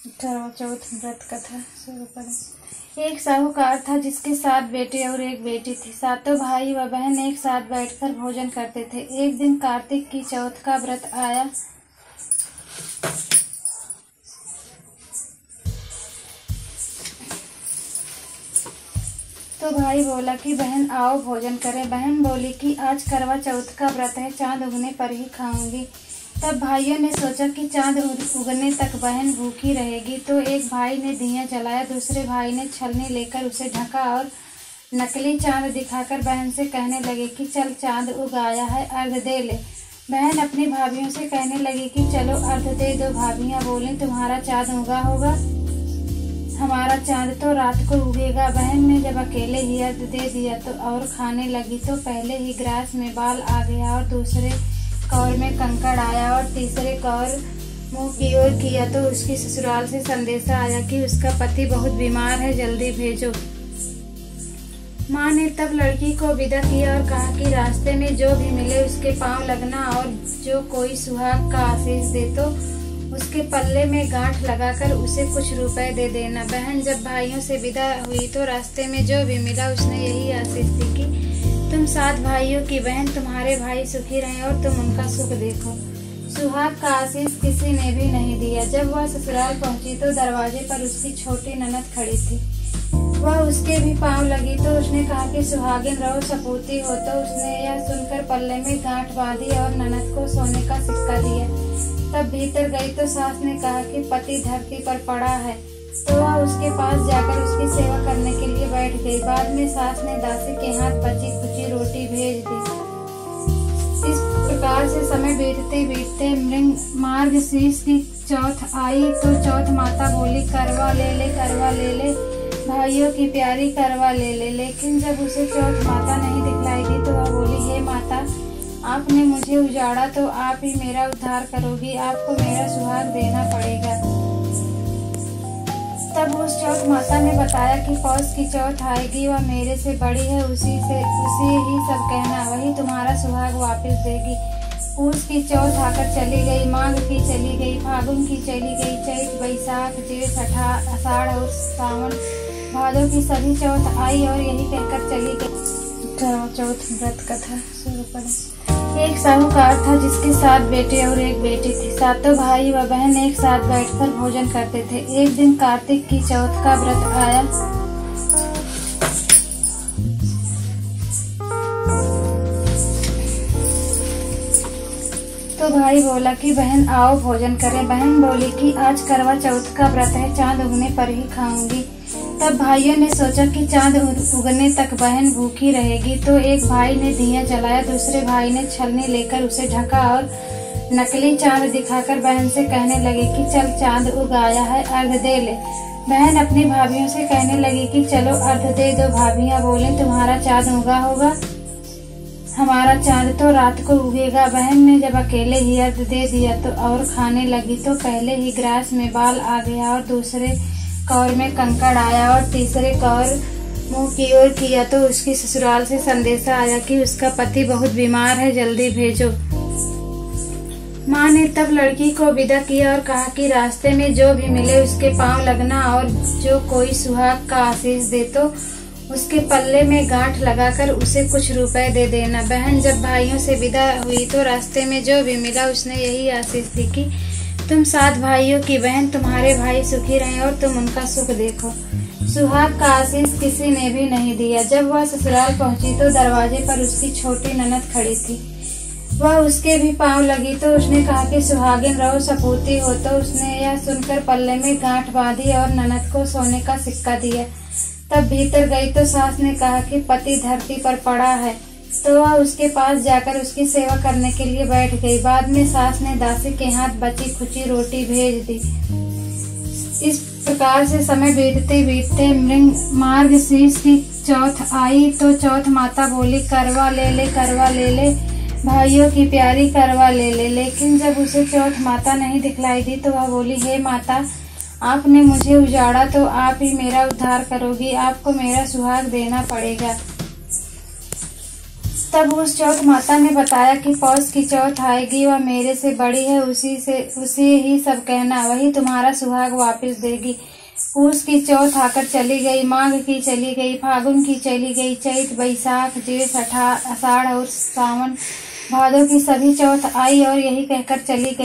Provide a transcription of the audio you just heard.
करवा चौथ व्रत कथा शुरू करें। एक साहूकार था जिसके 7 बेटे और 1 बेटी थी। सातों भाई व बहन एक साथ बैठकर भोजन करते थे। एक दिन कार्तिक की चौथ का व्रत आया। तो भाई बोला कि बहन आओ भोजन करें। बहन बोली कि आज करवा चौथ का व्रत है, चांद उगने पर ही खाऊंगी। तब भाइयों ने सोचा कि चांद उगने तक बहन भूखी रहेगी। तो एक भाई ने दिया जलाया, दूसरे भाई ने छलनी लेकर उसे ढका और नकली चांद दिखाकर बहन से कहने लगे कि चल चांद उग आया है, अर्घ दे ले। बहन अपनी भाभियों से कहने लगी कि चलो अर्घ दे दो। भाभियां बोली तुम्हारा चांद उगा होगा, हमारा चांद तो रात को उगेगा। बहन ने जब अकेले ही अर्घ दे दिया तो और खाने लगी तो पहले ही ग्रास में बाल आ गया और दूसरे कौर में कंकड़ आया और तीसरे कौर मुंह की ओर किया तो उसकी ससुराल से संदेशा आया कि उसका पति बहुत बीमार है, जल्दी भेजो। माँ ने तब लड़की को विदा किया और कहा कि रास्ते में जो भी मिले उसके पांव लगना और जो कोई सुहाग का आशीष दे तो उसके पल्ले में गांठ लगाकर उसे कुछ रुपए दे देना। बहन जब भाइयों से विदा हुई तो रास्ते में जो भी मिला उसने यही आशीष दी कि तुम 7 भाइयों की बहन, तुम्हारे भाई सुखी रहें और तुम उनका सुख देखो। सुहाग का आशीष किसी ने भी नहीं दिया। जब वह ससुराल पहुंची तो दरवाजे पर उसकी छोटी ननद खड़ी थी। वह उसके भी पांव लगी तो उसने कहा कि सुहागिन रहो, सपूती हो। तो उसने यह सुनकर पल्ले में गांठ बांधी और ननद को सोने का सिक्का दिया। तब भीतर गई तो सास ने कहा कि पति धरती पर पड़ा है। तो वह उसके पास जाकर उसकी सेवा करने के लिए बैठ गई। बाद में सास ने दासी के हाथ बची खुची रोटी भेज दी। इस प्रकार से समय बीतते बीतते मार्गशीर्ष की चौथ आई तो चौथ माता बोली करवा ले ले, करवा ले ले, भाइयों की प्यारी करवा ले ले। लेकिन जब उसे चौथ माता नहीं दिखलाई दी तो वह बोली हे माता, आपने मुझे उजाड़ा तो आप ही मेरा उद्धार करोगी, आपको मेरा सुहाग देना पड़ेगा। तब उस चौथ माता ने बताया कि पौष की चौथ आएगी, वह मेरे से बड़ी है, उसी ही सब कहना, वही तुम्हारा सुहाग वापस देगी। पूस की चौथ आकर चली गई, माघ की चली गई, फागुन की चली गई, चैत बैसाख जेठ आषाढ़ और सावन भादों की सभी चौथ आई और यही कहकर चली गई। चौथ व्रत कथा शुरू करें। एक साहूकार था जिसके 7 बेटे और 1 बेटी थी। सातों भाई व बहन एक साथ बैठकर भोजन करते थे। एक दिन कार्तिक की चौथ का व्रत आया। तो भाई बोला कि बहन आओ भोजन करें। बहन बोली कि आज करवा चौथ का व्रत है, चांद उगने पर ही खाऊंगी। तब भाइयों ने सोचा कि चांद उगने तक बहन भूखी रहेगी। तो एक भाई ने दिया जलाया, दूसरे भाई ने छलनी लेकर उसे ढका और नकली चांद दिखाकर बहन से कहने लगे कि चल चांद उग आया है, अर्घ दे ले। बहन अपनी भाभियों से कहने लगी कि चलो अर्घ दे दो। भाभियां बोली तुम्हारा चांद उगा होगा, हमारा चांद तो रात को उगेगा। बहन ने जब अकेले ही अर्घ दे दिया तो और खाने लगी तो पहले ही ग्रास में बाल आ गया और दूसरे कौर में कंकड़ आया और तीसरे कौर मुंह की ओर किया तो उसकी ससुराल से संदेशा आया कि उसका पति बहुत बीमार है, जल्दी भेजो। माँ ने तब लड़की को विदा किया और कहा कि रास्ते में जो भी मिले उसके पांव लगना और जो कोई सुहाग का आशीष दे तो उसके पल्ले में गांठ लगाकर उसे कुछ रुपए दे देना। बहन जब भाइयों से विदा हुई तो रास्ते में जो भी मिला उसने यही आशीष दी कि तुम 7 भाइयों की बहन, तुम्हारे भाई सुखी रहें और तुम उनका सुख देखो। सुहाग का आशीष किसी ने भी नहीं दिया। जब वह ससुराल पहुंची तो दरवाजे पर उसकी छोटी ननद खड़ी थी। वह उसके भी पांव लगी तो उसने कहा कि सुहागिन रहो, सपूती हो। तो उसने यह सुनकर पल्ले में गांठ बांधी और ननद को सोने का सिक्का दिया। तब भीतर गई तो सास ने कहा कि पति धरती पर पड़ा है। तो वह उसके पास जाकर उसकी सेवा करने के लिए बैठ गई। बाद में सास ने दासी के हाथ बची खुची रोटी भेज दी। इस प्रकार से समय बीतते बीतते मार्गशीर्ष की चौथ आई तो चौथ माता बोली करवा ले ले, करवा ले ले, भाइयों की प्यारी करवा ले ले। लेकिन जब उसे चौथ माता नहीं दिखलाई दी तो वह बोली हे माता, आपने मुझे उजाड़ा तो आप ही मेरा उद्धार करोगी, आपको मेरा सुहाग देना पड़ेगा। तब उस चौथ माता ने बताया कि पौष की चौथ आएगी, वह मेरे से बड़ी है, उसी ही सब कहना, वही तुम्हारा सुहाग वापस देगी। पूस की चौथ आकर चली गई, माघ की चली गई, फागुन की चली गई, चैत बैसाख जेठ आषाढ़ और सावन भादों की सभी चौथ आई और यही कहकर चली गई।